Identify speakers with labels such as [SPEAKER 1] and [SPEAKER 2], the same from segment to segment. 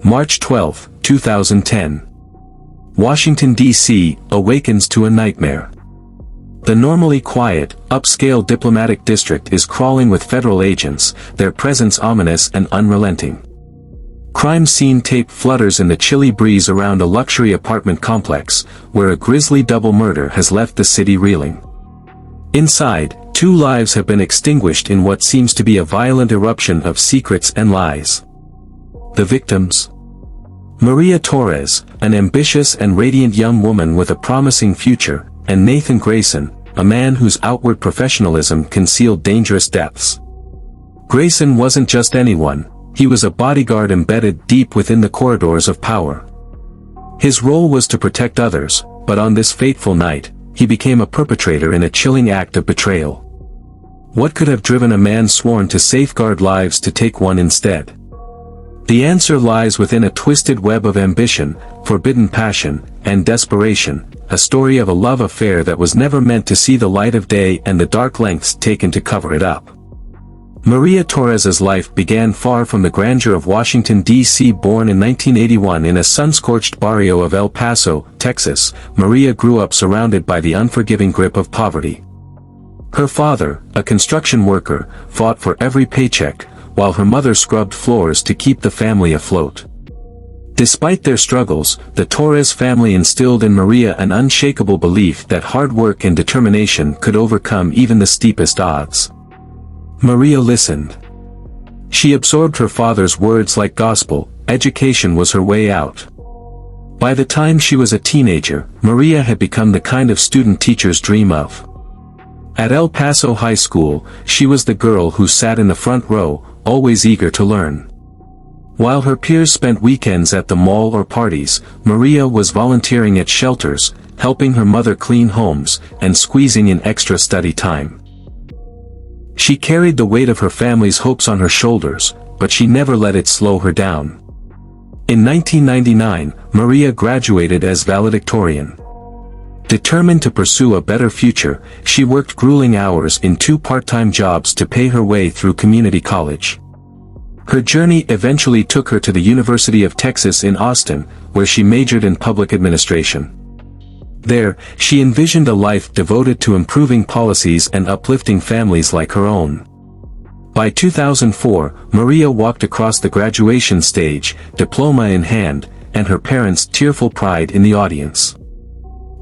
[SPEAKER 1] March 12, 2010. Washington, D.C. awakens to a nightmare. The normally quiet, upscale diplomatic district is crawling with federal agents, their presence ominous and unrelenting. Crime scene tape flutters in the chilly breeze around a luxury apartment complex, where a grisly double murder has left the city reeling. Inside, 2 lives have been extinguished in what seems to be a violent eruption of secrets and lies. The victims? Maria Torres, an ambitious and radiant young woman with a promising future, and Nathan Grayson, a man whose outward professionalism concealed dangerous depths. Grayson wasn't just anyone, he was a bodyguard embedded deep within the corridors of power. His role was to protect others, but on this fateful night, he became a perpetrator in a chilling act of betrayal. What could have driven a man sworn to safeguard lives to take one instead? The answer lies within a twisted web of ambition, forbidden passion, and desperation, a story of a love affair that was never meant to see the light of day and the dark lengths taken to cover it up. Maria Torres's life began far from the grandeur of Washington, D.C. Born in 1981 in a sun-scorched barrio of El Paso, Texas, Maria grew up surrounded by the unforgiving grip of poverty. Her father, a construction worker, fought for every paycheck, while her mother scrubbed floors to keep the family afloat. Despite their struggles, the Torres family instilled in Maria an unshakable belief that hard work and determination could overcome even the steepest odds. Maria listened. She absorbed her father's words like gospel. Education was her way out. By the time she was a teenager, Maria had become the kind of student teachers dream of. At El Paso High School, she was the girl who sat in the front row, always eager to learn. While her peers spent weekends at the mall or parties, Maria was volunteering at shelters, helping her mother clean homes, and squeezing in extra study time. She carried the weight of her family's hopes on her shoulders, but she never let it slow her down. In 1999, Maria graduated as valedictorian. Determined to pursue a better future, she worked grueling hours in 2 part-time jobs to pay her way through community college. Her journey eventually took her to the University of Texas in Austin, where she majored in public administration. There, she envisioned a life devoted to improving policies and uplifting families like her own. By 2004, Maria walked across the graduation stage, diploma in hand, and her parents' tearful pride in the audience.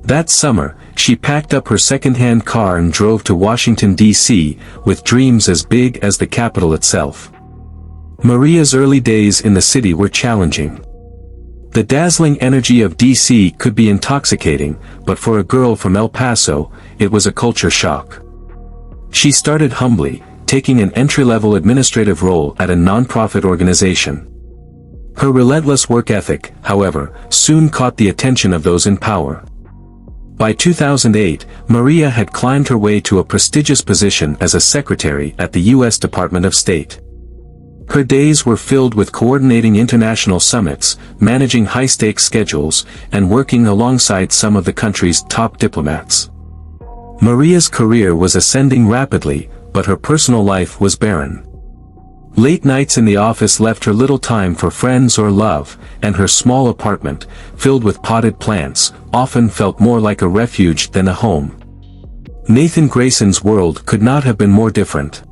[SPEAKER 1] That summer, she packed up her second-hand car and drove to Washington, D.C., with dreams as big as the Capitol itself. Maria's early days in the city were challenging. The dazzling energy of D.C. could be intoxicating, but for a girl from El Paso, it was a culture shock. She started humbly, taking an entry-level administrative role at a non-profit organization. Her relentless work ethic, however, soon caught the attention of those in power. By 2008, Maria had climbed her way to a prestigious position as a secretary at the U.S. Department of State. Her days were filled with coordinating international summits, managing high-stakes schedules, and working alongside some of the country's top diplomats. Maria's career was ascending rapidly, but her personal life was barren. Late nights in the office left her little time for friends or love, and her small apartment, filled with potted plants, often felt more like a refuge than a home. Nathan Grayson's world could not have been more different.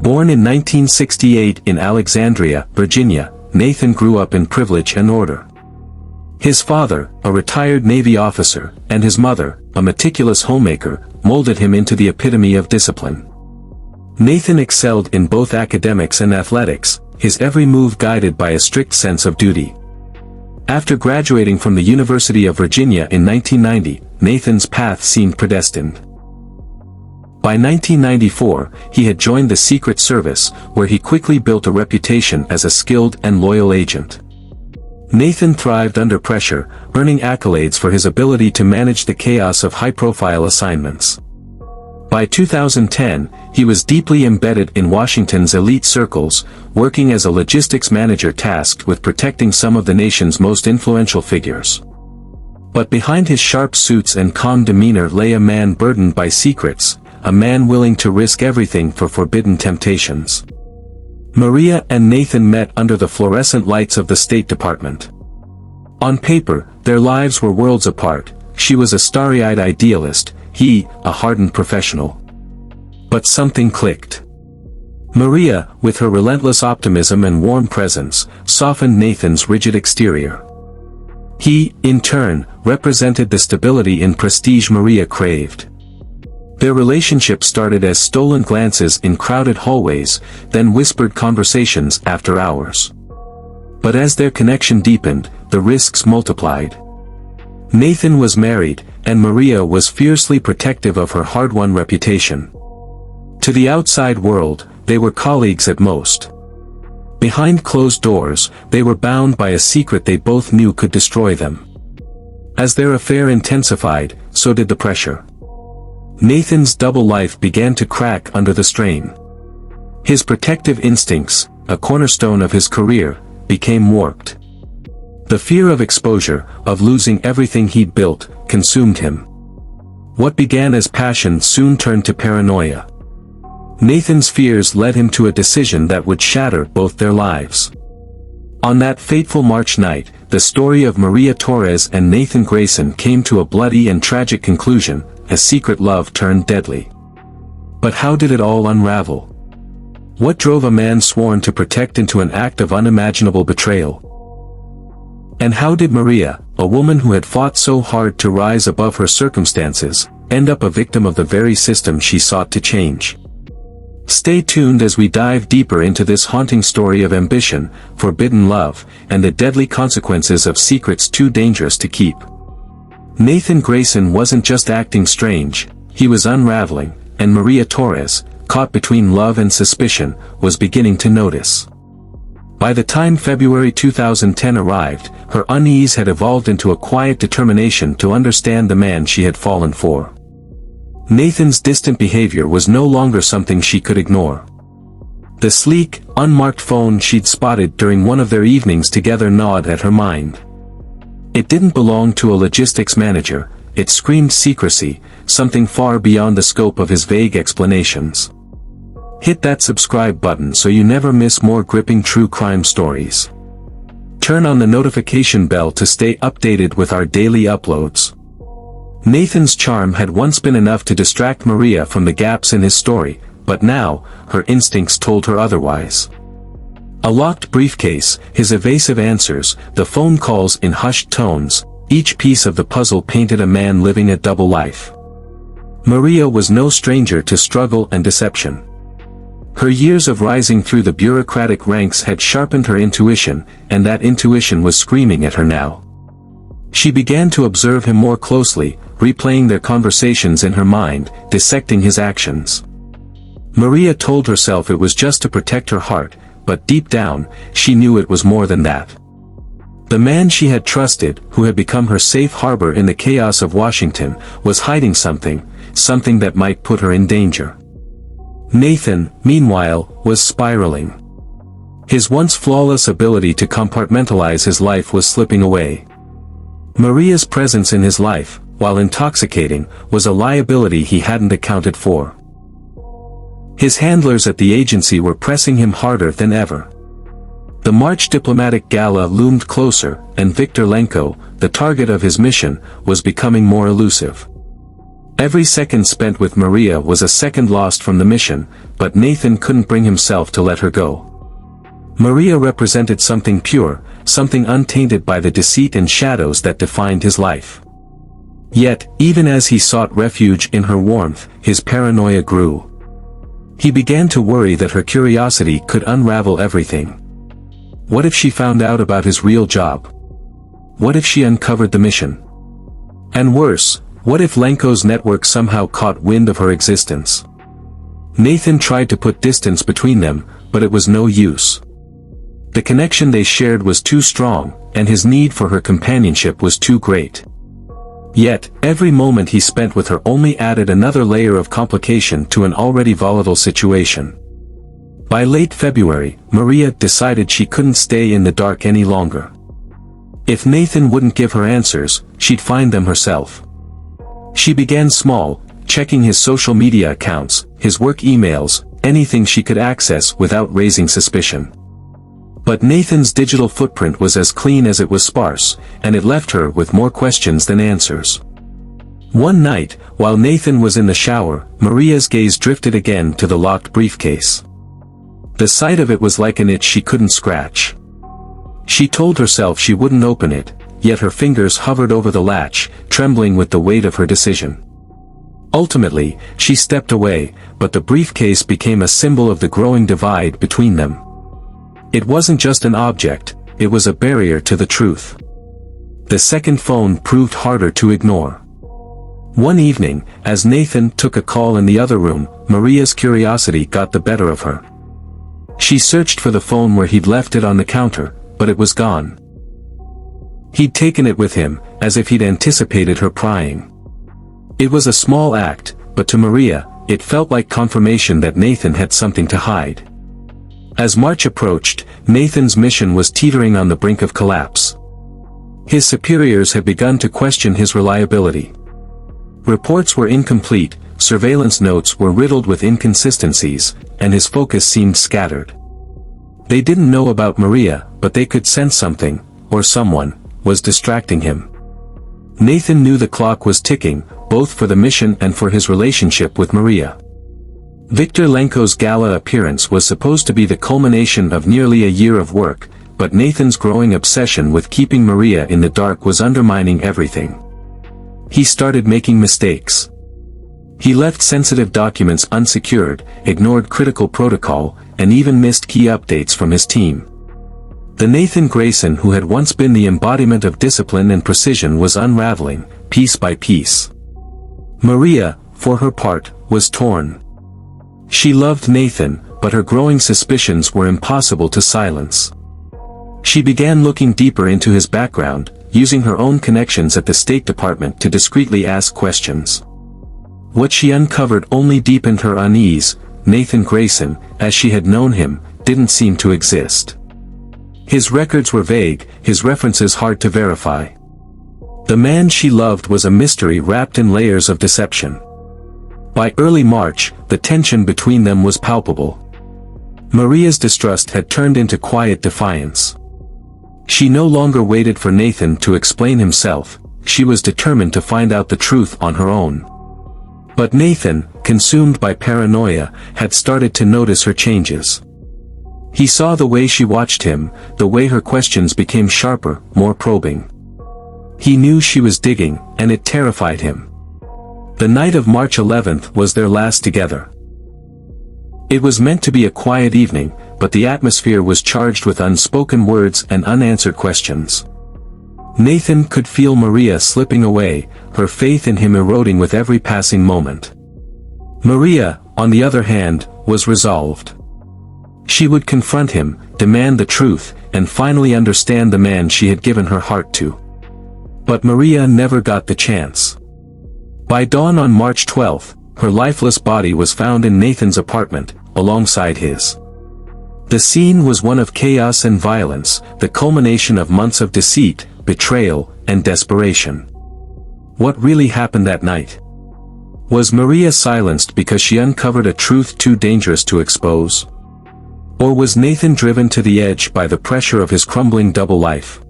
[SPEAKER 1] Born in 1968 in Alexandria, Virginia, Nathan grew up in privilege and order. His father, a retired Navy officer, and his mother, a meticulous homemaker, molded him into the epitome of discipline. Nathan excelled in both academics and athletics, his every move guided by a strict sense of duty. After graduating from the University of Virginia in 1990, Nathan's path seemed predestined. By 1994, he had joined the Secret Service, where he quickly built a reputation as a skilled and loyal agent. Nathan thrived under pressure, earning accolades for his ability to manage the chaos of high-profile assignments. By 2010, he was deeply embedded in Washington's elite circles, working as a logistics manager tasked with protecting some of the nation's most influential figures. But behind his sharp suits and calm demeanor lay a man burdened by secrets, a man willing to risk everything for forbidden temptations. Maria and Nathan met under the fluorescent lights of the State Department. On paper, their lives were worlds apart. She was a starry-eyed idealist, he, a hardened professional. But something clicked. Maria, with her relentless optimism and warm presence, softened Nathan's rigid exterior. He, in turn, represented the stability and prestige Maria craved. Their relationship started as stolen glances in crowded hallways, then whispered conversations after hours. But as their connection deepened, the risks multiplied. Nathan was married, and Maria was fiercely protective of her hard-won reputation. To the outside world, they were colleagues at most. Behind closed doors, they were bound by a secret they both knew could destroy them. As their affair intensified, so did the pressure. Nathan's double life began to crack under the strain. His protective instincts, a cornerstone of his career, became warped. The fear of exposure, of losing everything he'd built, consumed him. What began as passion soon turned to paranoia. Nathan's fears led him to a decision that would shatter both their lives. On that fateful March night, the story of Maria Torres and Nathan Grayson came to a bloody and tragic conclusion, as secret love turned deadly. But how did it all unravel? What drove a man sworn to protect into an act of unimaginable betrayal? And how did Maria, a woman who had fought so hard to rise above her circumstances, end up a victim of the very system she sought to change? Stay tuned as we dive deeper into this haunting story of ambition, forbidden love, and the deadly consequences of secrets too dangerous to keep. Nathan Grayson wasn't just acting strange, he was unraveling, and Maria Torres, caught between love and suspicion, was beginning to notice. By the time February 2010 arrived, her unease had evolved into a quiet determination to understand the man she had fallen for. Nathan's distant behavior was no longer something she could ignore. The sleek, unmarked phone she'd spotted during one of their evenings together gnawed at her mind. It didn't belong to a logistics manager, it screamed secrecy, something far beyond the scope of his vague explanations. Hit that subscribe button so you never miss more gripping true crime stories. Turn on the notification bell to stay updated with our daily uploads. Nathan's charm had once been enough to distract Maria from the gaps in his story, but now, her instincts told her otherwise. A locked briefcase, his evasive answers, the phone calls in hushed tones, each piece of the puzzle painted a man living a double life. Maria was no stranger to struggle and deception. Her years of rising through the bureaucratic ranks had sharpened her intuition, and that intuition was screaming at her now. She began to observe him more closely, replaying their conversations in her mind, dissecting his actions. Maria told herself it was just to protect her heart, but deep down, she knew it was more than that. The man she had trusted, who had become her safe harbor in the chaos of Washington, was hiding something that might put her in danger. Nathan, meanwhile, was spiraling. His once flawless ability to compartmentalize his life was slipping away. Maria's presence in his life, while intoxicating, was a liability he hadn't accounted for. His handlers at the agency were pressing him harder than ever. The March diplomatic gala loomed closer, and Viktor Lenko, the target of his mission, was becoming more elusive. Every second spent with Maria was a second lost from the mission, but Nathan couldn't bring himself to let her go. Maria represented something pure, something untainted by the deceit and shadows that defined his life. Yet, even as he sought refuge in her warmth, his paranoia grew. He began to worry that her curiosity could unravel everything. What if she found out about his real job? What if she uncovered the mission? And worse, what if Lenko's network somehow caught wind of her existence? Nathan tried to put distance between them, but it was no use. The connection they shared was too strong, and his need for her companionship was too great. Yet, every moment he spent with her only added another layer of complication to an already volatile situation. By late February, Maria decided she couldn't stay in the dark any longer. If Nathan wouldn't give her answers, she'd find them herself. She began small, checking his social media accounts, his work emails, anything she could access without raising suspicion. But Nathan's digital footprint was as clean as it was sparse, and it left her with more questions than answers. One night, while Nathan was in the shower, Maria's gaze drifted again to the locked briefcase. The sight of it was like an itch she couldn't scratch. She told herself she wouldn't open it, yet her fingers hovered over the latch, trembling with the weight of her decision. Ultimately, she stepped away, but the briefcase became a symbol of the growing divide between them. It wasn't just an object, it was a barrier to the truth. The second phone proved harder to ignore. One evening, as Nathan took a call in the other room, Maria's curiosity got the better of her. She searched for the phone where he'd left it on the counter, but it was gone. He'd taken it with him, as if he'd anticipated her prying. It was a small act, but to Maria, it felt like confirmation that Nathan had something to hide. As March approached, Nathan's mission was teetering on the brink of collapse. His superiors had begun to question his reliability. Reports were incomplete, surveillance notes were riddled with inconsistencies, and his focus seemed scattered. They didn't know about Maria, but they could sense something, or someone, was distracting him. Nathan knew the clock was ticking, both for the mission and for his relationship with Maria. Victor Lenko's gala appearance was supposed to be the culmination of nearly a year of work, but Nathan's growing obsession with keeping Maria in the dark was undermining everything. He started making mistakes. He left sensitive documents unsecured, ignored critical protocol, and even missed key updates from his team. The Nathan Grayson who had once been the embodiment of discipline and precision was unraveling, piece by piece. Maria, for her part, was torn. She loved Nathan, but her growing suspicions were impossible to silence. She began looking deeper into his background, using her own connections at the State Department to discreetly ask questions. What she uncovered only deepened her unease. Nathan Grayson, as she had known him, didn't seem to exist. His records were vague, his references hard to verify. The man she loved was a mystery wrapped in layers of deception. By early March, the tension between them was palpable. Maria's distrust had turned into quiet defiance. She no longer waited for Nathan to explain himself, she was determined to find out the truth on her own. But Nathan, consumed by paranoia, had started to notice her changes. He saw the way she watched him, the way her questions became sharper, more probing. He knew she was digging, and it terrified him. The night of March 11th was their last together. It was meant to be a quiet evening, but the atmosphere was charged with unspoken words and unanswered questions. Nathan could feel Maria slipping away, her faith in him eroding with every passing moment. Maria, on the other hand, was resolved. She would confront him, demand the truth, and finally understand the man she had given her heart to. But Maria never got the chance. By dawn on March 12th, her lifeless body was found in Nathan's apartment, alongside his. The scene was one of chaos and violence, the culmination of months of deceit, betrayal, and desperation. What really happened that night? Was Maria silenced because she uncovered a truth too dangerous to expose? Or was Nathan driven to the edge by the pressure of his crumbling double life?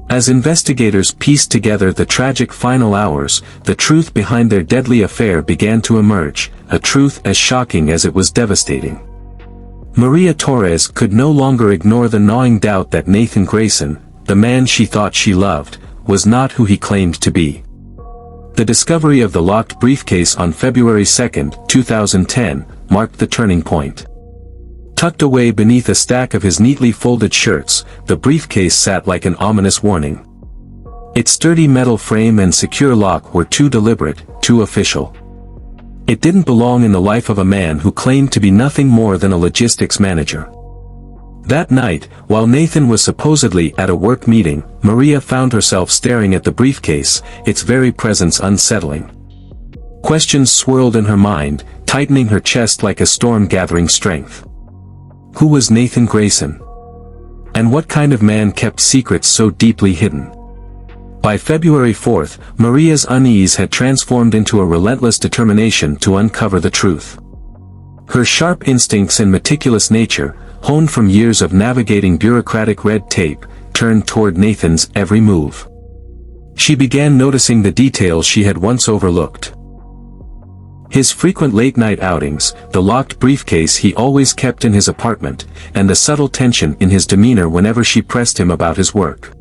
[SPEAKER 1] As investigators pieced together the tragic final hours, the truth behind their deadly affair began to emerge, a truth as shocking as it was devastating. Maria Torres could no longer ignore the gnawing doubt that Nathan Grayson, the man she thought she loved, was not who he claimed to be. The discovery of the locked briefcase on February 2, 2010, marked the turning point. Tucked away beneath a stack of his neatly folded shirts, the briefcase sat like an ominous warning. Its sturdy metal frame and secure lock were too deliberate, too official. It didn't belong in the life of a man who claimed to be nothing more than a logistics manager. That night, while Nathan was supposedly at a work meeting, Maria found herself staring at the briefcase, its very presence unsettling. Questions swirled in her mind, tightening her chest like a storm gathering strength. Who was Nathan Grayson? And what kind of man kept secrets so deeply hidden? By February 4th, Maria's unease had transformed into a relentless determination to uncover the truth. Her sharp instincts and meticulous nature, honed from years of navigating bureaucratic red tape, turned toward Nathan's every move. She began noticing the details she had once overlooked. His frequent late-night outings, the locked briefcase he always kept in his apartment, and the subtle tension in his demeanor whenever she pressed him about his work.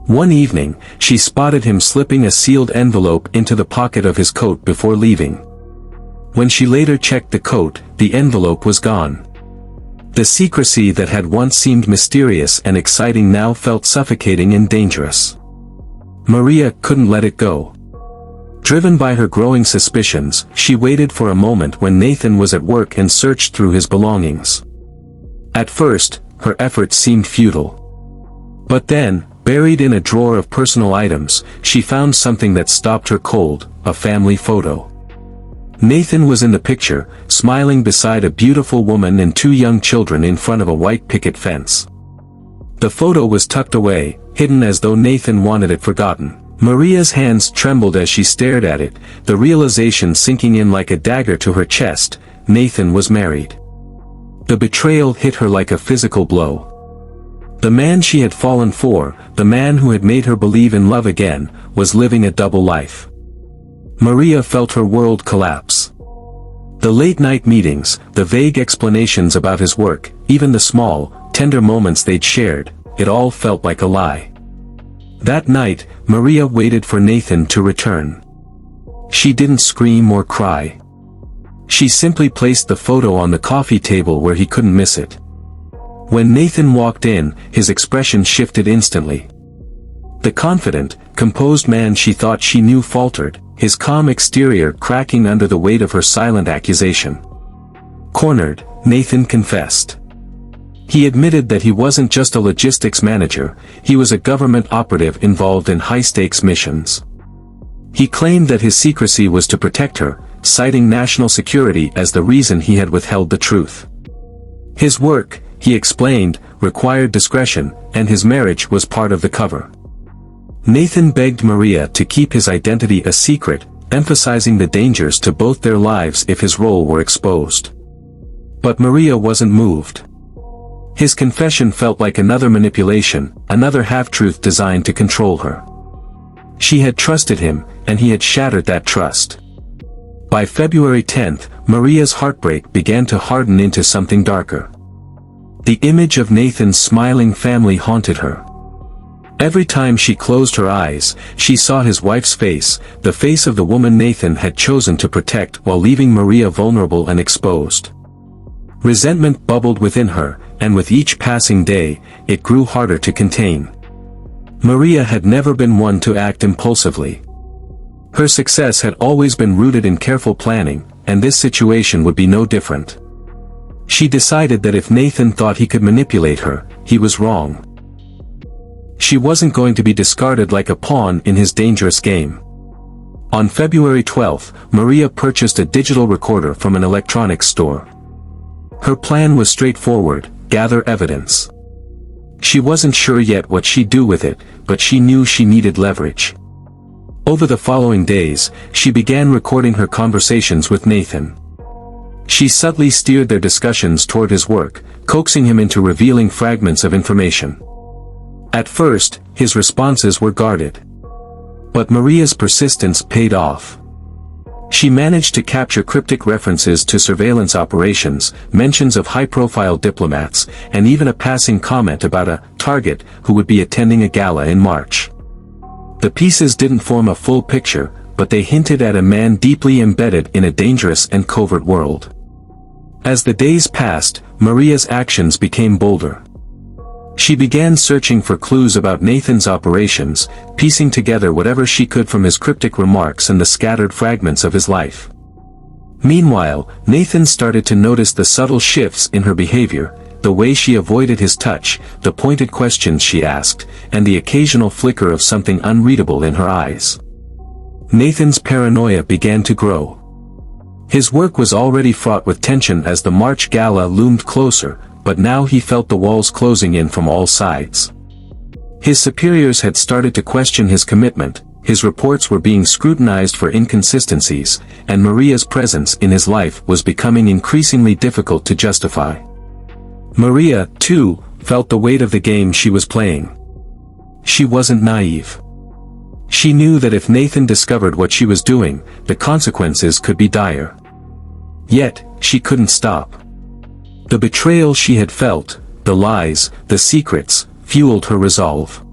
[SPEAKER 1] One evening, she spotted him slipping a sealed envelope into the pocket of his coat before leaving. When she later checked the coat, the envelope was gone. The secrecy that had once seemed mysterious and exciting now felt suffocating and dangerous. Maria couldn't let it go. Driven by her growing suspicions, she waited for a moment when Nathan was at work and searched through his belongings. At first, her efforts seemed futile. But then, buried in a drawer of personal items, she found something that stopped her cold, a family photo. Nathan was in the picture, smiling beside a beautiful woman and two young children in front of a white picket fence. The photo was tucked away, hidden as though Nathan wanted it forgotten. Maria's hands trembled as she stared at it, the realization sinking in like a dagger to her chest: Nathan was married. The betrayal hit her like a physical blow. The man she had fallen for, the man who had made her believe in love again, was living a double life. Maria felt her world collapse. The late-night meetings, the vague explanations about his work, even the small, tender moments they'd shared, it all felt like a lie. That night, Maria waited for Nathan to return. She didn't scream or cry. She simply placed the photo on the coffee table where he couldn't miss it. When Nathan walked in, his expression shifted instantly. The confident, composed man she thought she knew faltered, his calm exterior cracking under the weight of her silent accusation. Cornered, Nathan confessed. He admitted that he wasn't just a logistics manager, he was a government operative involved in high-stakes missions. He claimed that his secrecy was to protect her, citing national security as the reason he had withheld the truth. His work, he explained, required discretion, and his marriage was part of the cover. Nathan begged Maria to keep his identity a secret, emphasizing the dangers to both their lives if his role were exposed. But Maria wasn't moved. His confession felt like another manipulation, another half-truth designed to control her. She had trusted him, and he had shattered that trust. By February 10th, Maria's heartbreak began to harden into something darker. The image of Nathan's smiling family haunted her. Every time she closed her eyes, she saw his wife's face, the face of the woman Nathan had chosen to protect while leaving Maria vulnerable and exposed. Resentment bubbled within her, and with each passing day, it grew harder to contain. Maria had never been one to act impulsively. Her success had always been rooted in careful planning, and this situation would be no different. She decided that if Nathan thought he could manipulate her, he was wrong. She wasn't going to be discarded like a pawn in his dangerous game. On February 12th, Maria purchased a digital recorder from an electronics store. Her plan was straightforward: gather evidence. She wasn't sure yet what she'd do with it, but she knew she needed leverage. Over the following days, she began recording her conversations with Nathan. She subtly steered their discussions toward his work, coaxing him into revealing fragments of information. At first, his responses were guarded. But Maria's persistence paid off. She managed to capture cryptic references to surveillance operations, mentions of high-profile diplomats, and even a passing comment about a target who would be attending a gala in March. The pieces didn't form a full picture, but they hinted at a man deeply embedded in a dangerous and covert world. As the days passed, Maria's actions became bolder. She began searching for clues about Nathan's operations, piecing together whatever she could from his cryptic remarks and the scattered fragments of his life. Meanwhile, Nathan started to notice the subtle shifts in her behavior, the way she avoided his touch, the pointed questions she asked, and the occasional flicker of something unreadable in her eyes. Nathan's paranoia began to grow. His work was already fraught with tension as the March gala loomed closer, but now he felt the walls closing in from all sides. His superiors had started to question his commitment, his reports were being scrutinized for inconsistencies, and Maria's presence in his life was becoming increasingly difficult to justify. Maria, too, felt the weight of the game she was playing. She wasn't naive. She knew that if Nathan discovered what she was doing, the consequences could be dire. Yet, she couldn't stop. The betrayal she had felt, the lies, the secrets, fueled her resolve.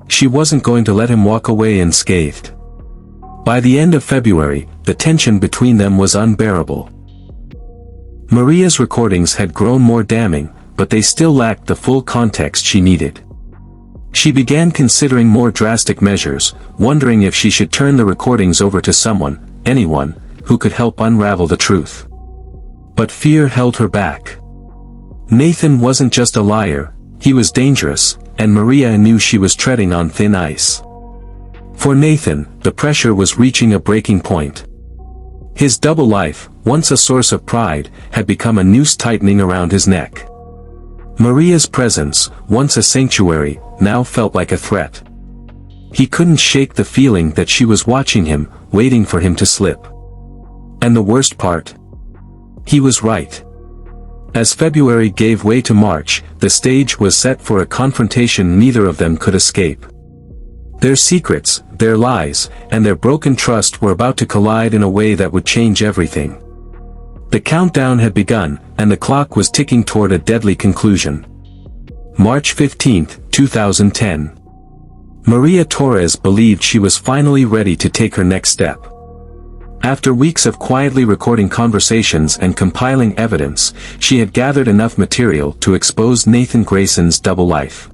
[SPEAKER 1] She wasn't going to let him walk away unscathed. By the end of February, the tension between them was unbearable. Maria's recordings had grown more damning, but they still lacked the full context she needed. She began considering more drastic measures, wondering if she should turn the recordings over to someone, anyone, who could help unravel the truth. But fear held her back. Nathan wasn't just a liar, he was dangerous, and Maria knew she was treading on thin ice. For Nathan, the pressure was reaching a breaking point. His double life, once a source of pride, had become a noose tightening around his neck. Maria's presence, once a sanctuary, now felt like a threat. He couldn't shake the feeling that she was watching him, waiting for him to slip. And the worst part? He was right. As February gave way to March, the stage was set for a confrontation neither of them could escape. Their secrets, their lies, and their broken trust were about to collide in a way that would change everything. The countdown had begun, and the clock was ticking toward a deadly conclusion. March 15, 2010. Maria Torres believed she was finally ready to take her next step. After weeks of quietly recording conversations and compiling evidence, she had gathered enough material to expose Nathan Grayson's double life.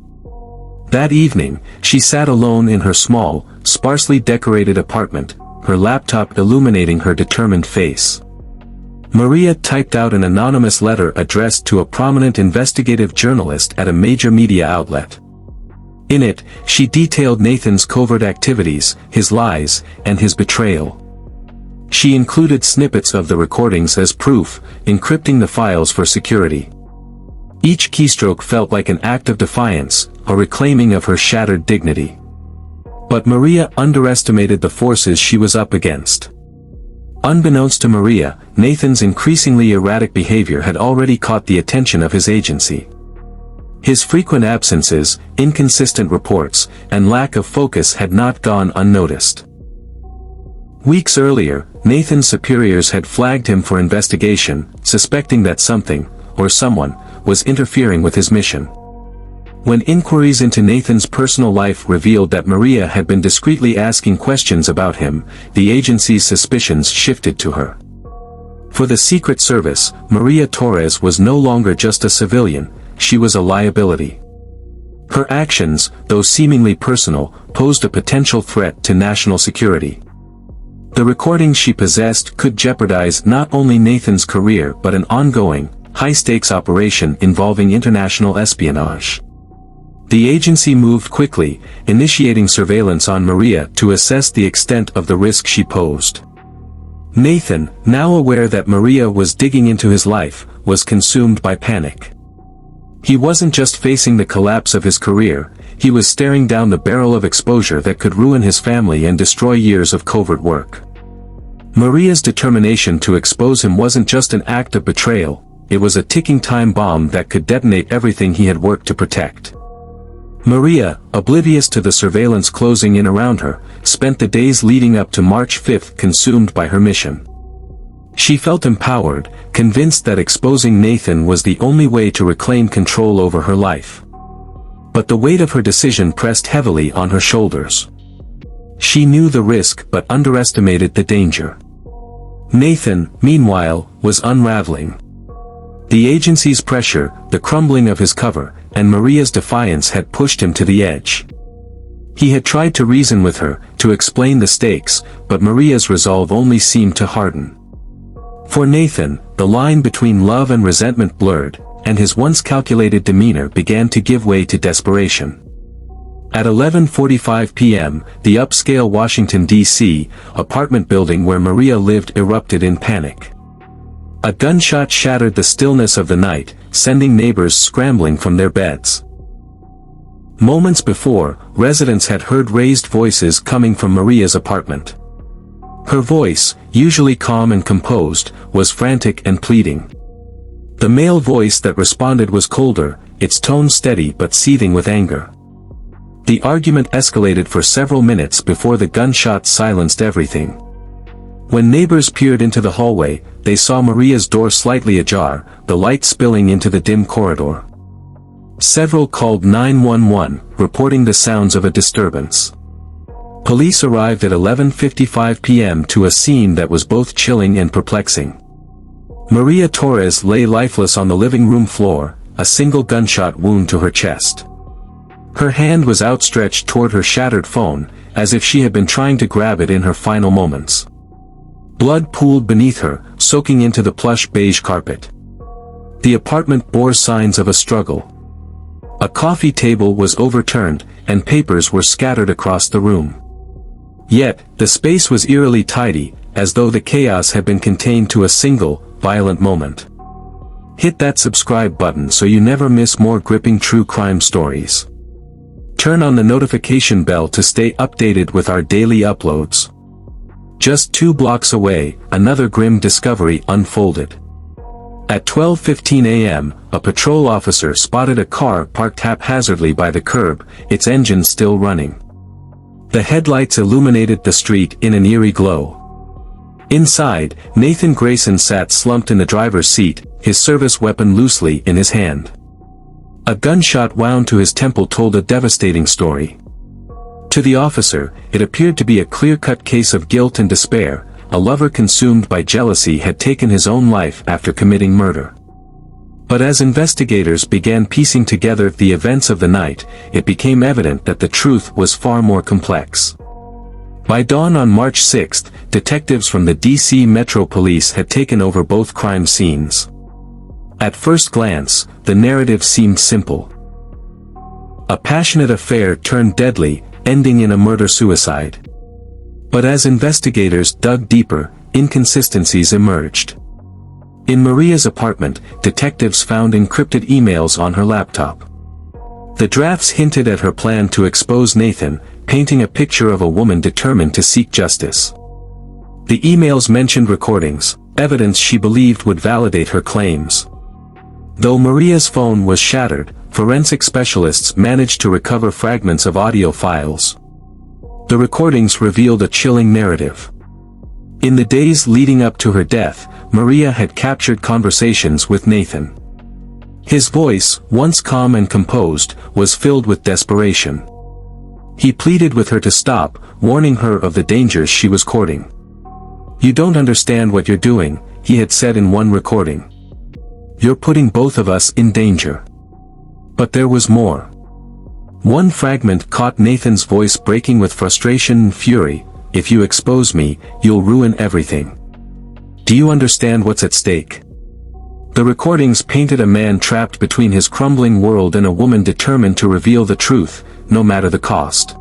[SPEAKER 1] That evening, she sat alone in her small, sparsely decorated apartment, her laptop illuminating her determined face. Maria typed out an anonymous letter addressed to a prominent investigative journalist at a major media outlet. In it, she detailed Nathan's covert activities, his lies, and his betrayal. She included snippets of the recordings as proof, encrypting the files for security. Each keystroke felt like an act of defiance, a reclaiming of her shattered dignity. But Maria underestimated the forces she was up against. Unbeknownst to Maria, Nathan's increasingly erratic behavior had already caught the attention of his agency. His frequent absences, inconsistent reports, and lack of focus had not gone unnoticed. Weeks earlier, Nathan's superiors had flagged him for investigation, suspecting that something, or someone, was interfering with his mission. When inquiries into Nathan's personal life revealed that Maria had been discreetly asking questions about him, the agency's suspicions shifted to her. For the Secret Service, Maria Torres was no longer just a civilian, she was a liability. Her actions, though seemingly personal, posed a potential threat to national security. The recordings she possessed could jeopardize not only Nathan's career but an ongoing, high-stakes operation involving international espionage. The agency moved quickly, initiating surveillance on Maria to assess the extent of the risk she posed. Nathan, now aware that Maria was digging into his life, was consumed by panic. He wasn't just facing the collapse of his career, he was staring down the barrel of exposure that could ruin his family and destroy years of covert work. Maria's determination to expose him wasn't just an act of betrayal, it was a ticking time bomb that could detonate everything he had worked to protect. Maria, oblivious to the surveillance closing in around her, spent the days leading up to March 5 consumed by her mission. She felt empowered, convinced that exposing Nathan was the only way to reclaim control over her life. But the weight of her decision pressed heavily on her shoulders. She knew the risk but underestimated the danger. Nathan, meanwhile, was unraveling. The agency's pressure, the crumbling of his cover, and Maria's defiance had pushed him to the edge. He had tried to reason with her, to explain the stakes, but Maria's resolve only seemed to harden. For Nathan, the line between love and resentment blurred, and his once calculated demeanor began to give way to desperation. At 11:45 p.m., the upscale Washington, D.C., apartment building where Maria lived erupted in panic. A gunshot shattered the stillness of the night, sending neighbors scrambling from their beds. Moments before, residents had heard raised voices coming from Maria's apartment. Her voice, usually calm and composed, was frantic and pleading. The male voice that responded was colder, its tone steady but seething with anger. The argument escalated for several minutes before the gunshots silenced everything. When neighbors peered into the hallway, they saw Maria's door slightly ajar, the light spilling into the dim corridor. Several called 911, reporting the sounds of a disturbance. Police arrived at 11:55 p.m. to a scene that was both chilling and perplexing. Maria Torres lay lifeless on the living room floor, a single gunshot wound to her chest. Her hand was outstretched toward her shattered phone, as if she had been trying to grab it in her final moments. Blood pooled beneath her, soaking into the plush beige carpet. The apartment bore signs of a struggle. A coffee table was overturned, and papers were scattered across the room. Yet, the space was eerily tidy, as though the chaos had been contained to a single, violent moment. Hit that subscribe button so you never miss more gripping true crime stories. Turn on the notification bell to stay updated with our daily uploads. Just 2 blocks away, another grim discovery unfolded. At 12:15 a.m., a patrol officer spotted a car parked haphazardly by the curb, its engine still running. The headlights illuminated the street in an eerie glow. Inside, Nathan Grayson sat slumped in the driver's seat, his service weapon loosely in his hand. A gunshot wound to his temple told a devastating story. To the officer, it appeared to be a clear-cut case of guilt and despair. A lover consumed by jealousy had taken his own life after committing murder. But as investigators began piecing together the events of the night, it became evident that the truth was far more complex. By dawn on March 6, detectives from the D.C. Metro Police had taken over both crime scenes. At first glance, the narrative seemed simple. A passionate affair turned deadly, ending in a murder-suicide. But as investigators dug deeper, inconsistencies emerged. In Maria's apartment, detectives found encrypted emails on her laptop. The drafts hinted at her plan to expose Nathan, painting a picture of a woman determined to seek justice. The emails mentioned recordings, evidence she believed would validate her claims. Though Maria's phone was shattered, forensic specialists managed to recover fragments of audio files. The recordings revealed a chilling narrative. In the days leading up to her death, Maria had captured conversations with Nathan. His voice, once calm and composed, was filled with desperation. He pleaded with her to stop, warning her of the dangers she was courting. "You don't understand what you're doing," he had said in one recording. "You're putting both of us in danger." But there was more. One fragment caught Nathan's voice breaking with frustration and fury. "If you expose me, you'll ruin everything. Do you understand what's at stake?" The recordings painted a man trapped between his crumbling world and a woman determined to reveal the truth, no matter the cost.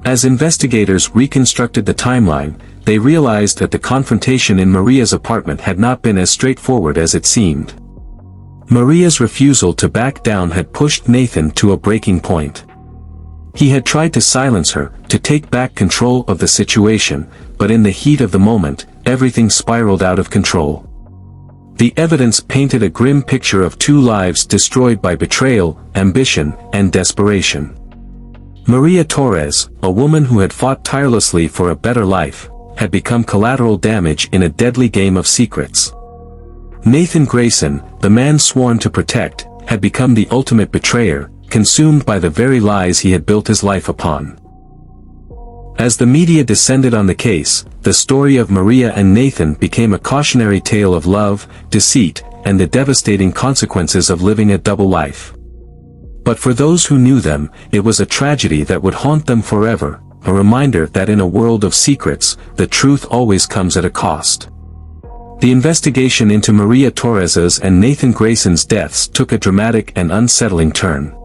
[SPEAKER 1] As investigators reconstructed the timeline, they realized that the confrontation in Maria's apartment had not been as straightforward as it seemed. Maria's refusal to back down had pushed Nathan to a breaking point. He had tried to silence her, to take back control of the situation, but in the heat of the moment, everything spiraled out of control. The evidence painted a grim picture of 2 lives destroyed by betrayal, ambition, and desperation. Maria Torres, a woman who had fought tirelessly for a better life, had become collateral damage in a deadly game of secrets. Nathan Grayson, the man sworn to protect, had become the ultimate betrayer, consumed by the very lies he had built his life upon. As the media descended on the case, the story of Maria and Nathan became a cautionary tale of love, deceit, and the devastating consequences of living a double life. But for those who knew them, it was a tragedy that would haunt them forever, a reminder that in a world of secrets, the truth always comes at a cost. The investigation into Maria Torres's and Nathan Grayson's deaths took a dramatic and unsettling turn.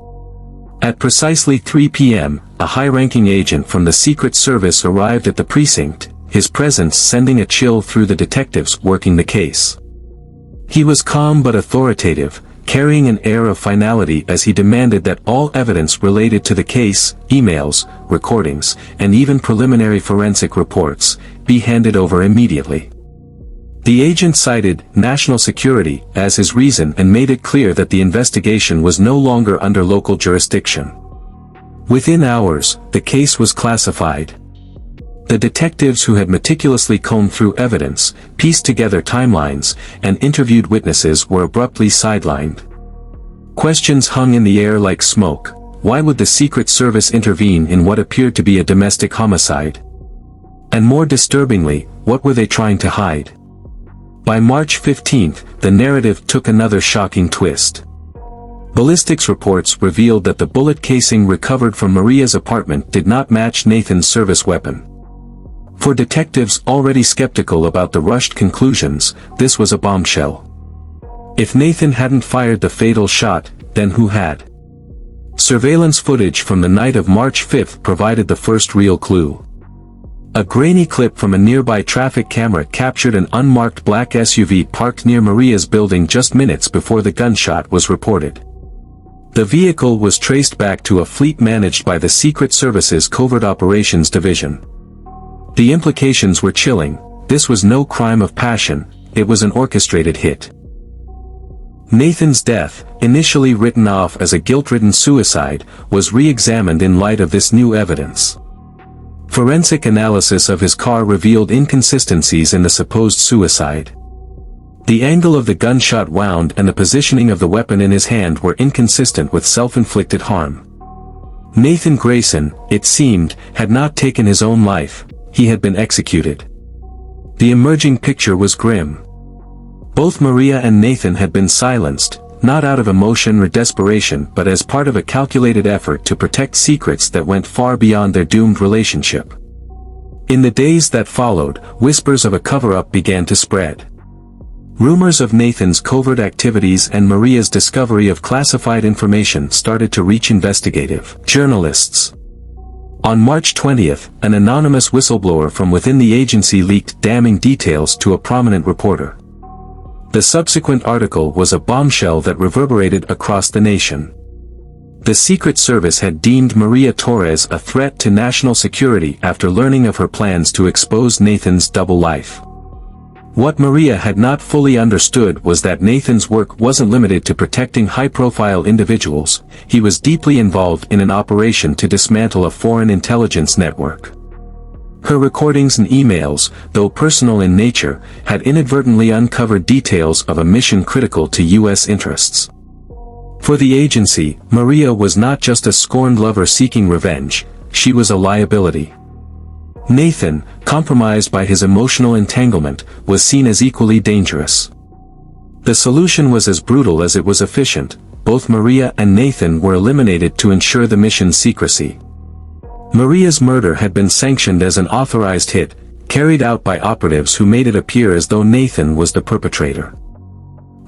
[SPEAKER 1] At precisely 3 p.m., a high-ranking agent from the Secret Service arrived at the precinct, his presence sending a chill through the detectives working the case. He was calm but authoritative, carrying an air of finality as he demanded that all evidence related to the case, emails, recordings, and even preliminary forensic reports, be handed over immediately. The agent cited national security as his reason and made it clear that the investigation was no longer under local jurisdiction. Within hours, the case was classified. The detectives who had meticulously combed through evidence, pieced together timelines, and interviewed witnesses were abruptly sidelined. Questions hung in the air like smoke. Why would the Secret Service intervene in what appeared to be a domestic homicide? And more disturbingly, what were they trying to hide? By March 15, the narrative took another shocking twist. Ballistics reports revealed that the bullet casing recovered from Maria's apartment did not match Nathan's service weapon. For detectives already skeptical about the rushed conclusions, this was a bombshell. If Nathan hadn't fired the fatal shot, then who had? Surveillance footage from the night of March 5 provided the first real clue. A grainy clip from a nearby traffic camera captured an unmarked black SUV parked near Maria's building just minutes before the gunshot was reported. The vehicle was traced back to a fleet managed by the Secret Service's Covert Operations Division. The implications were chilling. This was no crime of passion, it was an orchestrated hit. Nathan's death, initially written off as a guilt-ridden suicide, was re-examined in light of this new evidence. Forensic analysis of his car revealed inconsistencies in the supposed suicide. The angle of the gunshot wound and the positioning of the weapon in his hand were inconsistent with self-inflicted harm. Nathan Grayson, it seemed, had not taken his own life, he had been executed. The emerging picture was grim. Both Maria and Nathan had been silenced, not out of emotion or desperation but as part of a calculated effort to protect secrets that went far beyond their doomed relationship. In the days that followed, whispers of a cover-up began to spread. Rumors of Nathan's covert activities and Maria's discovery of classified information started to reach investigative journalists. On March 20, an anonymous whistleblower from within the agency leaked damning details to a prominent reporter. The subsequent article was a bombshell that reverberated across the nation. The Secret Service had deemed Maria Torres a threat to national security after learning of her plans to expose Nathan's double life. What Maria had not fully understood was that Nathan's work wasn't limited to protecting high-profile individuals, he was deeply involved in an operation to dismantle a foreign intelligence network. Her recordings and emails, though personal in nature, had inadvertently uncovered details of a mission critical to U.S. interests. For the agency, Maria was not just a scorned lover seeking revenge, she was a liability. Nathan, compromised by his emotional entanglement, was seen as equally dangerous. The solution was as brutal as it was efficient. Both Maria and Nathan were eliminated to ensure the mission's secrecy. Maria's murder had been sanctioned as an authorized hit, carried out by operatives who made it appear as though Nathan was the perpetrator.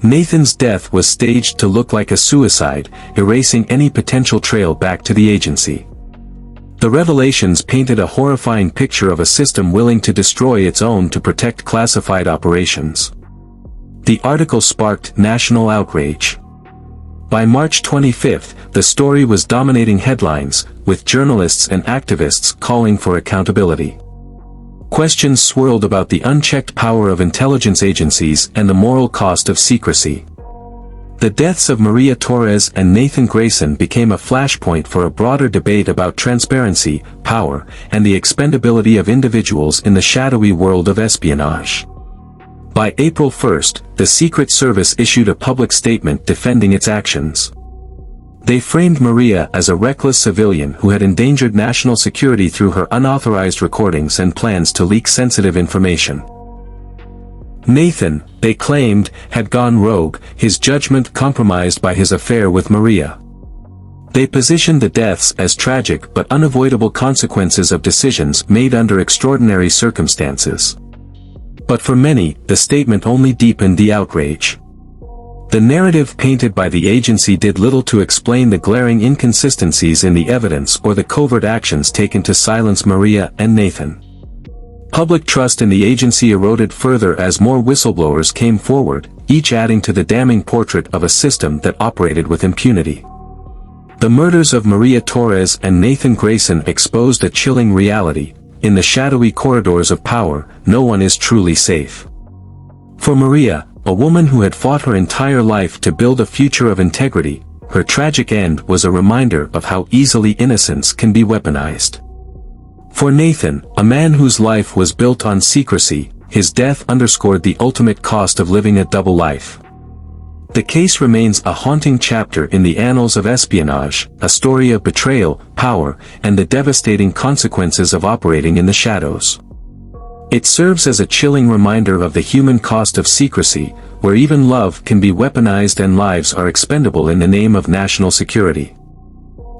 [SPEAKER 1] Nathan's death was staged to look like a suicide, erasing any potential trail back to the agency. The revelations painted a horrifying picture of a system willing to destroy its own to protect classified operations. The article sparked national outrage. By March 25, the story was dominating headlines, with journalists and activists calling for accountability. Questions swirled about the unchecked power of intelligence agencies and the moral cost of secrecy. The deaths of Maria Torres and Nathan Grayson became a flashpoint for a broader debate about transparency, power, and the expendability of individuals in the shadowy world of espionage. By April 1, the Secret Service issued a public statement defending its actions. They framed Maria as a reckless civilian who had endangered national security through her unauthorized recordings and plans to leak sensitive information. Nathan, they claimed, had gone rogue, his judgment compromised by his affair with Maria. They positioned the deaths as tragic but unavoidable consequences of decisions made under extraordinary circumstances. But for many, the statement only deepened the outrage. The narrative painted by the agency did little to explain the glaring inconsistencies in the evidence or the covert actions taken to silence Maria and Nathan. Public trust in the agency eroded further as more whistleblowers came forward, each adding to the damning portrait of a system that operated with impunity. The murders of Maria Torres and Nathan Grayson exposed a chilling reality: in the shadowy corridors of power, no one is truly safe. For Maria, a woman who had fought her entire life to build a future of integrity, her tragic end was a reminder of how easily innocence can be weaponized. For Nathan, a man whose life was built on secrecy, his death underscored the ultimate cost of living a double life. The case remains a haunting chapter in the annals of espionage, a story of betrayal, power, and the devastating consequences of operating in the shadows. It serves as a chilling reminder of the human cost of secrecy, where even love can be weaponized and lives are expendable in the name of national security.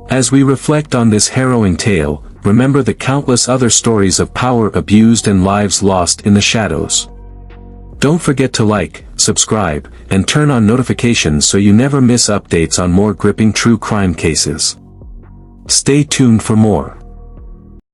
[SPEAKER 1] As we reflect on this harrowing tale, remember the countless other stories of power abused and lives lost in the shadows. Don't forget to like, subscribe, and turn on notifications so you never miss updates on more gripping true crime cases. Stay tuned for more.